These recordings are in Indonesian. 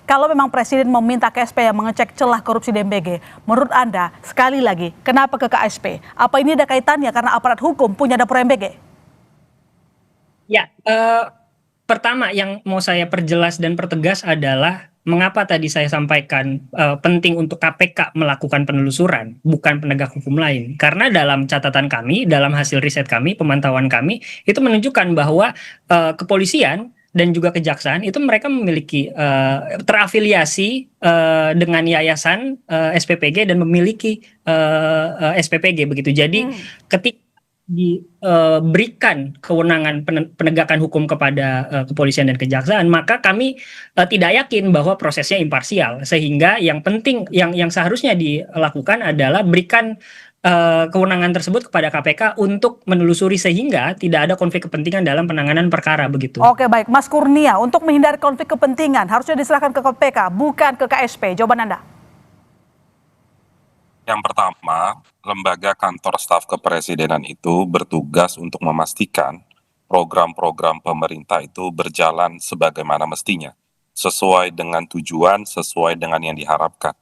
kalau memang Presiden meminta KSP yang mengecek celah korupsi di MBG, menurut Anda, sekali lagi, kenapa ke KSP? Apa ini ada kaitannya karena aparat hukum punya dapur MBG? Ya, pertama yang mau saya perjelas dan pertegas adalah mengapa tadi saya sampaikan penting untuk KPK melakukan penelusuran, bukan penegak hukum lain. Karena dalam catatan kami, dalam hasil riset kami, pemantauan kami, itu menunjukkan bahwa kepolisian dan juga kejaksaan itu mereka memiliki terafiliasi dengan yayasan SPPG dan memiliki SPPG begitu. Jadi ketika diberikan kewenangan penegakan hukum kepada kepolisian dan kejaksaan, maka kami tidak yakin bahwa prosesnya imparsial. Sehingga yang penting, yang seharusnya dilakukan adalah berikan kewenangan tersebut kepada KPK untuk menelusuri sehingga tidak ada konflik kepentingan dalam penanganan perkara begitu. Oke, baik, Mas Kurnia, untuk menghindari konflik kepentingan harusnya diserahkan ke KPK, bukan ke KSP. Jawaban Anda? Yang pertama, lembaga kantor staf kepresidenan itu bertugas untuk memastikan program-program pemerintah itu berjalan sebagaimana mestinya, sesuai dengan tujuan, sesuai dengan yang diharapkan.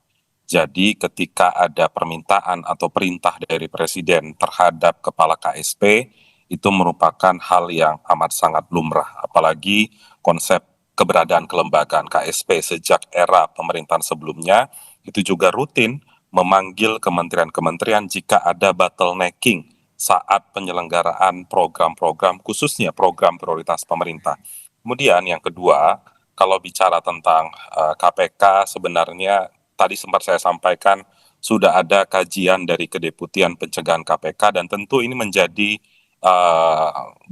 Jadi ketika ada permintaan atau perintah dari Presiden terhadap Kepala KSP, itu merupakan hal yang amat sangat lumrah, apalagi konsep keberadaan kelembagaan KSP sejak era pemerintahan sebelumnya, itu juga rutin memanggil kementerian-kementerian jika ada bottlenecking saat penyelenggaraan program-program, khususnya program prioritas pemerintah. Kemudian yang kedua, kalau bicara tentang KPK, sebenarnya tadi sempat saya sampaikan sudah ada kajian dari Kedeputian Pencegahan KPK dan tentu ini menjadi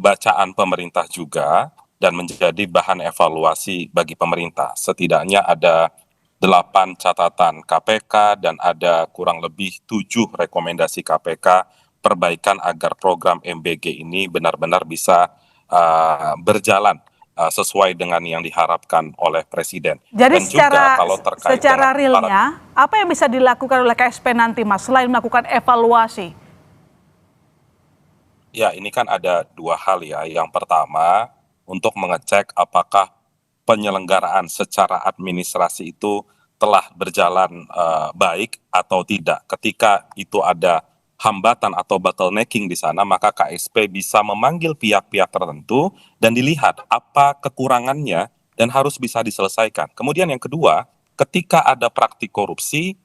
bacaan pemerintah juga dan menjadi bahan evaluasi bagi pemerintah. Setidaknya ada 8 catatan KPK dan ada kurang lebih 7 rekomendasi KPK perbaikan agar program MBG ini benar-benar bisa berjalan sesuai dengan yang diharapkan oleh Presiden. Jadi dan juga kalau terkait secara realnya, apa yang bisa dilakukan oleh KSP nanti, Mas, selain melakukan evaluasi? Ya, ini kan ada 2 hal ya. Yang pertama, untuk mengecek apakah penyelenggaraan secara administrasi itu telah berjalan baik atau tidak. Ketika itu ada hambatan atau bottlenecking di sana, maka KSP bisa memanggil pihak-pihak tertentu dan dilihat apa kekurangannya dan harus bisa diselesaikan. Kemudian yang kedua, ketika ada praktik korupsi,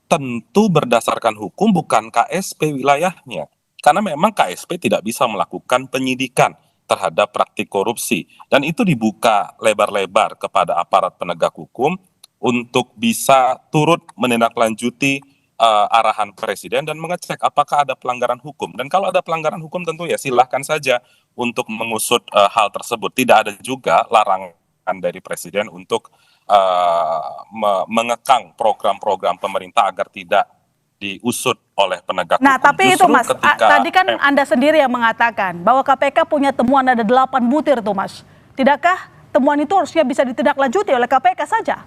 tentu berdasarkan hukum bukan KSP wilayahnya. Karena memang KSP tidak bisa melakukan penyidikan terhadap praktik korupsi. Dan itu dibuka lebar-lebar kepada aparat penegak hukum untuk bisa turut menindaklanjuti arahan Presiden dan mengecek apakah ada pelanggaran hukum. Dan kalau ada pelanggaran hukum tentu ya silahkan saja untuk mengusut hal tersebut. Tidak ada juga larangan dari Presiden untuk mengekang program-program pemerintah agar tidak diusut oleh penegak hukum. Nah, tapi itu Mas, tadi kan Anda sendiri yang mengatakan bahwa KPK punya temuan ada 8 butir tuh Mas. Tidakkah temuan itu harusnya bisa ditindaklanjuti oleh KPK saja?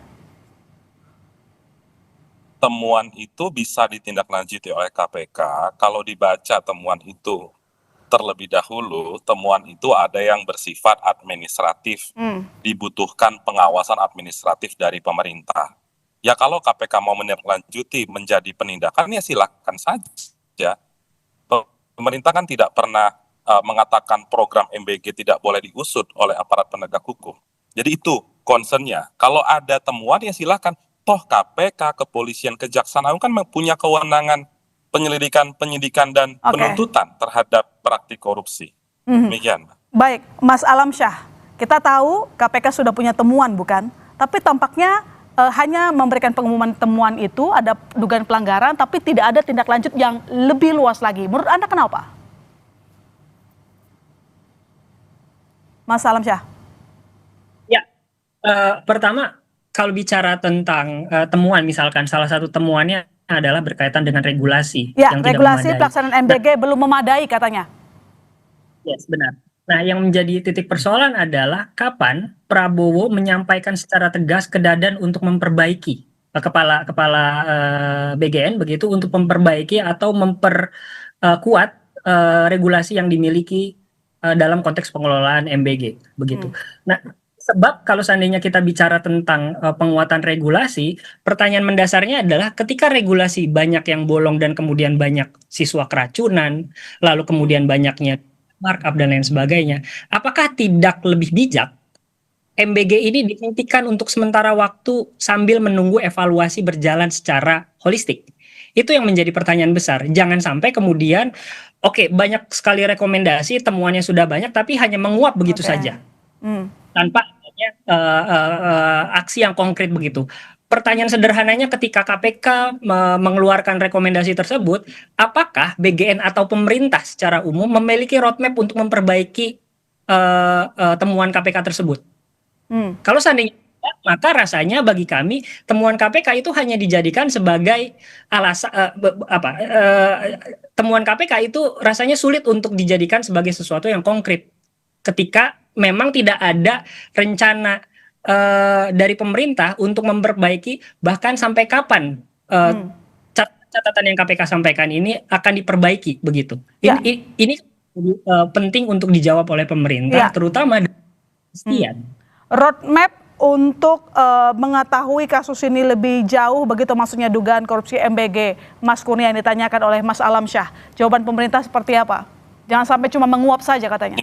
Temuan itu bisa ditindaklanjuti oleh KPK kalau dibaca temuan itu terlebih dahulu. Temuan itu ada yang bersifat administratif, dibutuhkan pengawasan administratif dari pemerintah. Ya kalau KPK mau menindaklanjuti menjadi penindakan ya silakan saja. Pemerintah kan tidak pernah mengatakan program MBG tidak boleh diusut oleh aparat penegak hukum. Jadi itu concernnya. Kalau ada temuan ya silakan. Toh KPK, kepolisian, kejaksaan agung kan punya kewenangan penyelidikan, penyidikan dan penuntutan terhadap praktik korupsi. Demikian. Baik, Mas Alamsyah, kita tahu KPK sudah punya temuan bukan? Tapi tampaknya hanya memberikan pengumuman temuan itu ada dugaan pelanggaran, tapi tidak ada tindak lanjut yang lebih luas lagi. Menurut Anda kenapa? Mas Alamsyah. Ya, pertama kalau bicara tentang temuan, misalkan salah satu temuannya adalah berkaitan dengan regulasi. Ya, yang regulasi pelaksanaan MBG belum memadai katanya. Yes, benar. Nah, yang menjadi titik persoalan adalah kapan Prabowo menyampaikan secara tegas ke Dadan untuk memperbaiki kepala BGN begitu untuk memperbaiki atau memperkuat regulasi yang dimiliki dalam konteks pengelolaan MBG begitu. Nah, Sebab kalau seandainya kita bicara tentang penguatan regulasi, pertanyaan mendasarnya adalah ketika regulasi banyak yang bolong dan kemudian banyak siswa keracunan, lalu kemudian banyaknya markup dan lain sebagainya, apakah tidak lebih bijak MBG ini dihentikan untuk sementara waktu sambil menunggu evaluasi berjalan secara holistik? Itu yang menjadi pertanyaan besar. Jangan sampai kemudian, oke, banyak sekali rekomendasi, temuannya sudah banyak, tapi hanya menguap begitu Oke. saja Hmm. tanpa adanya aksi yang konkret begitu. Pertanyaan sederhananya ketika KPK mengeluarkan rekomendasi tersebut, apakah BGN atau pemerintah secara umum memiliki roadmap untuk memperbaiki temuan KPK tersebut? Kalau seandainya tidak, maka rasanya bagi kami temuan KPK itu hanya dijadikan sebagai alasan temuan KPK itu rasanya sulit untuk dijadikan sebagai sesuatu yang konkret ketika memang tidak ada rencana dari pemerintah untuk memperbaiki bahkan sampai kapan catatan yang KPK sampaikan ini akan diperbaiki begitu. Ya. Ini penting untuk dijawab oleh pemerintah, Ya. terutama kepastian. Roadmap untuk mengetahui kasus ini lebih jauh, begitu maksudnya dugaan korupsi MBG, Mas Kurnia, yang ditanyakan oleh Mas Alamsyah. Jawaban pemerintah seperti apa? Jangan sampai cuma menguap saja katanya.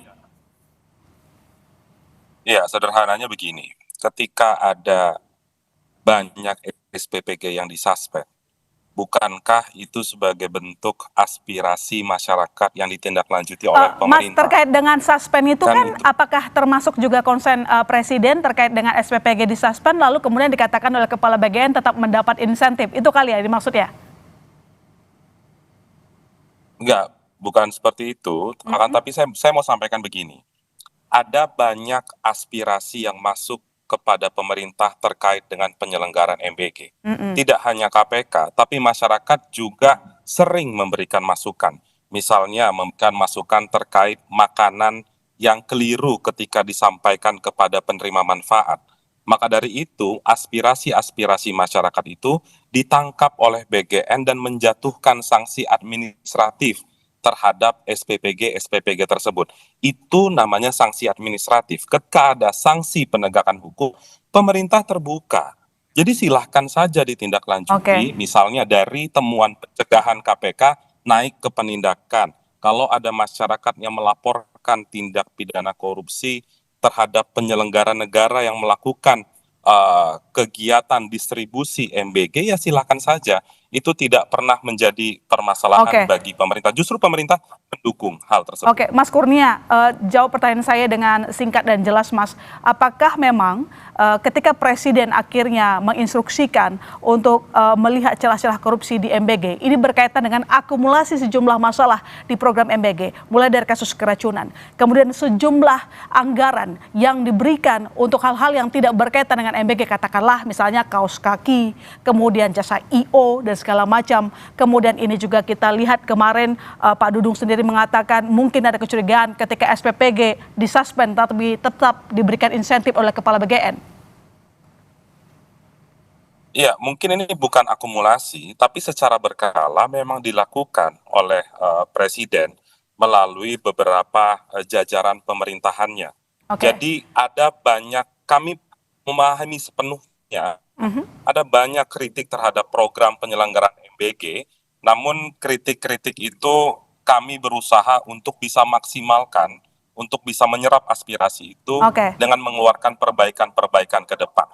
Ya, sederhananya begini. Ketika ada banyak SPPG yang disuspend, bukankah itu sebagai bentuk aspirasi masyarakat yang ditindaklanjuti oleh Mas, pemerintah? terkait dengan suspend itu kan itu. apakah termasuk juga konsen Presiden terkait dengan SPPG disuspend, lalu kemudian dikatakan oleh Kepala BGN tetap mendapat insentif? Itu kali ya dimaksud ya? Enggak, bukan seperti itu. Tapi saya mau sampaikan begini. Ada banyak aspirasi yang masuk kepada pemerintah terkait dengan penyelenggaraan MBG. Tidak hanya KPK, tapi masyarakat juga sering memberikan masukan. Misalnya memberikan masukan terkait makanan yang keliru ketika disampaikan kepada penerima manfaat. Maka dari itu, aspirasi-aspirasi masyarakat itu ditangkap oleh BGN dan menjatuhkan sanksi administratif terhadap SPPG tersebut. Itu namanya sanksi administratif. Ketika ada sanksi penegakan hukum, pemerintah terbuka. Jadi silahkan saja ditindaklanjuti, misalnya dari temuan pencegahan KPK naik ke penindakan. Kalau ada masyarakat yang melaporkan tindak pidana korupsi terhadap penyelenggara negara yang melakukan kegiatan distribusi MBG, ya silakan saja. Itu tidak pernah menjadi permasalahan bagi pemerintah. Justru pemerintah mendukung hal tersebut. Oke, Mas Kurnia, jawab pertanyaan saya dengan singkat dan jelas, Mas. Apakah memang ketika Presiden akhirnya menginstruksikan untuk melihat celah-celah korupsi di MBG, ini berkaitan dengan akumulasi sejumlah masalah di program MBG, mulai dari kasus keracunan, kemudian sejumlah anggaran yang diberikan untuk hal-hal yang tidak berkaitan dengan MBG, katakanlah misalnya kaos kaki, kemudian jasa IO dan segala macam. Kemudian ini juga kita lihat kemarin Pak Dudung sendiri mengatakan mungkin ada kecurigaan ketika SPPG disuspend tapi tetap diberikan insentif oleh Kepala BGN. Iya, mungkin ini bukan akumulasi, tapi secara berkala memang dilakukan oleh Presiden melalui beberapa jajaran pemerintahannya. Jadi ada banyak, kami memahami sepenuhnya, ada banyak kritik terhadap program penyelenggaraan MBG, namun kritik-kritik itu kami berusaha untuk bisa maksimalkan, untuk bisa menyerap aspirasi itu dengan mengeluarkan perbaikan-perbaikan ke depan.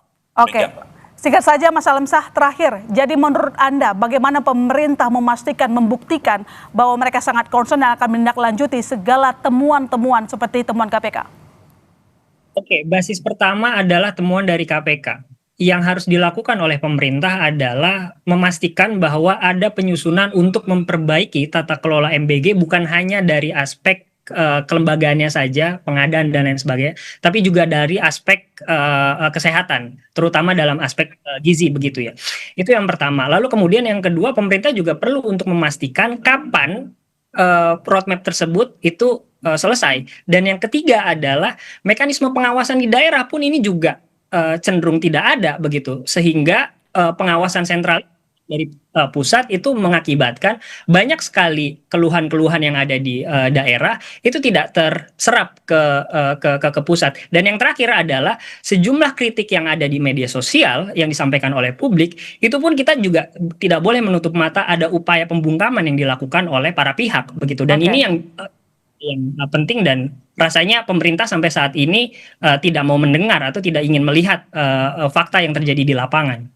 Singkat saja Mas Alamsyah, terakhir, jadi menurut Anda bagaimana pemerintah memastikan, membuktikan bahwa mereka sangat concern dan akan menindaklanjuti segala temuan-temuan seperti temuan KPK? Oke, basis pertama adalah temuan dari KPK. Yang harus dilakukan oleh pemerintah adalah memastikan bahwa ada penyusunan untuk memperbaiki tata kelola MBG bukan hanya dari aspek kelembagaannya saja, pengadaan dan lain sebagainya, tapi juga dari aspek kesehatan, terutama dalam aspek gizi begitu ya. Itu yang pertama. Lalu kemudian yang kedua, pemerintah juga perlu untuk memastikan kapan roadmap tersebut itu selesai. Dan yang ketiga adalah mekanisme pengawasan di daerah pun ini juga cenderung tidak ada begitu, sehingga pengawasan sentral dari pusat itu mengakibatkan banyak sekali keluhan-keluhan yang ada di daerah itu tidak terserap ke pusat. Dan yang terakhir adalah sejumlah kritik yang ada di media sosial yang disampaikan oleh publik, itu pun kita juga tidak boleh menutup mata ada upaya pembungkaman yang dilakukan oleh para pihak begitu. Dan Oke. ini yang penting, dan rasanya pemerintah sampai saat ini tidak mau mendengar atau tidak ingin melihat fakta yang terjadi di lapangan.